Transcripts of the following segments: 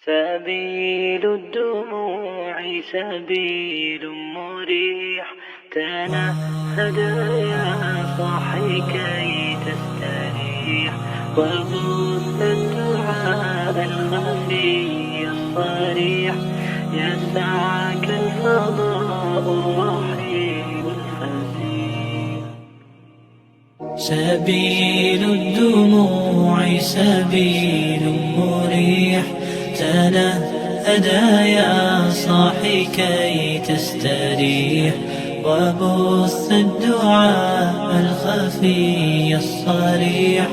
سبيل الدموع سبيل مريح، تنهد يا صاحي كي تستريح، وبث الدعاء الخفي الصريح، يسعك الفضاء الرحيم الفسيح. سبيل الدموع سبيل مريح، تنهد يا صاحي كي تستريح، وبث الدعاء الخفي الصريح،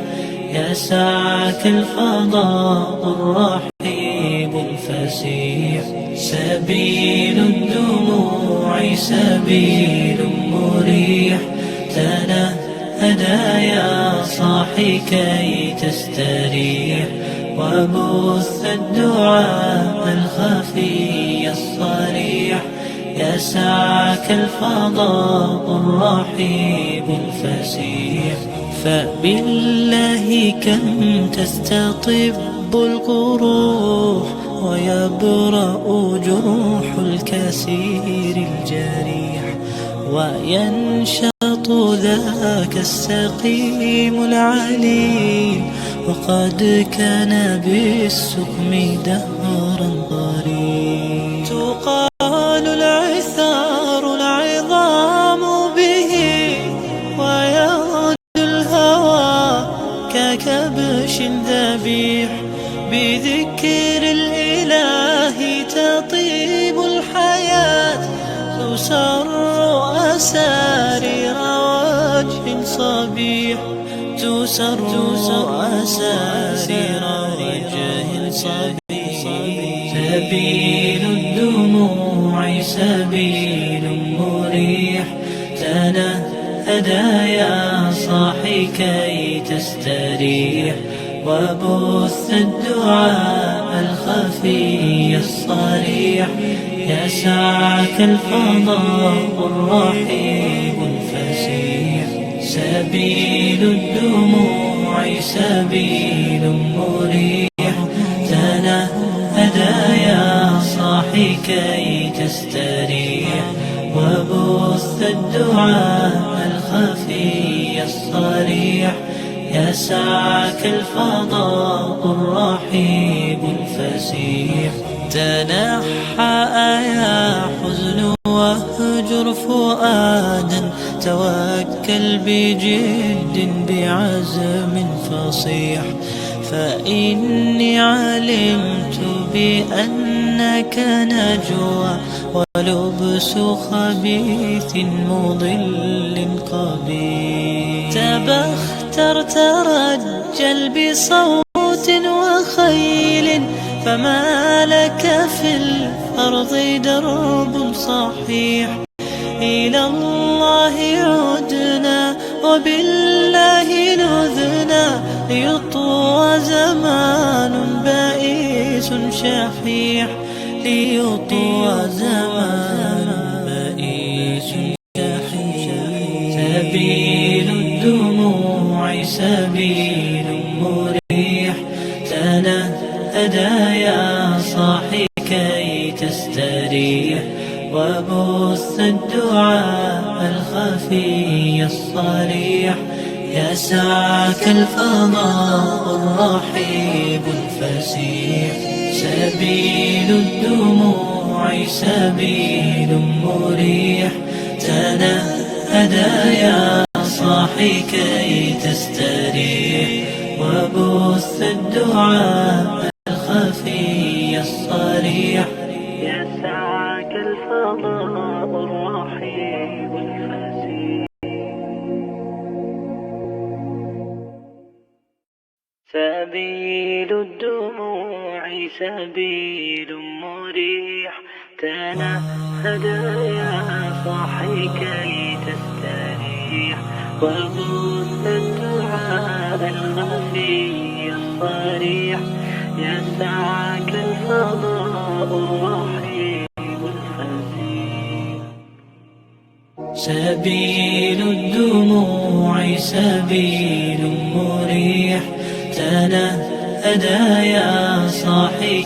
يسعك الفضاء الرحيم الفسيح. سبيل الدموع سبيل مريح، تنهد يا صاحي كي تستريح، وبث الدعاء الخفي الصريح، يسعك الفضاء الرحيب الفسيح. فبالله كم تستطب القروح، ويبرأ جروح الكسير الجريح، وينشط ذاك السقيم العليل، وقد كان بالسقم دهرا طريق. تقال العثار العظام به، ويغدو الهوى ككبش ذبيح، بذكر الإله تطيب الحياة، تسر أسارير وجه صبيح، تسر أسارير وجه صبيح. سبيل الدموع سبيل مريح، تنهد يا صاحي كي تستريح، وبث الدعاء الخفي الصريح، يسعك الفضاء الرحيم الفسيح. سبيل الدموع سبيل مريح، تنهد يا صاحي كي تستريح، وبث الدعاء الخفي الصريح، يسعك الفضاء الرحيب الفسيح. تنحى يا حزن واهجر فؤادا، توكل بجد بعزم فصيح، فإني علمت بأنك نجوى، ولبس خبيث مضل قبيح. تبختر ترجل بصوت وخيل، فما لك في الأرض درب صحيح. إلى الله عدنا وبالله نذنا، ليطوى زمان بائس شحيح، ليطوى زمان بائس شحيح. سبيل الدموع سبيل مريح، تنهد يا صاحي كي تستريح، وبث الدعاء الخفي الصريح، يسعك الفضاء الرحيب الفسيح. سبيل الدموع سبيل مريح، تنهد يا صاحي كي تستريح، وبث الدعاء الخفي الصريح، يسعك الفضاء الرحيم الفسيح. سبيل الدموع سبيل مريح، تنهد يا صاحي كي تستريح، وبث الدعاء الخفي الصريح، يسعك الفضاء الرحيم الفسيح. سبيل الدموع سبيل مريح، تنهد يا صاحي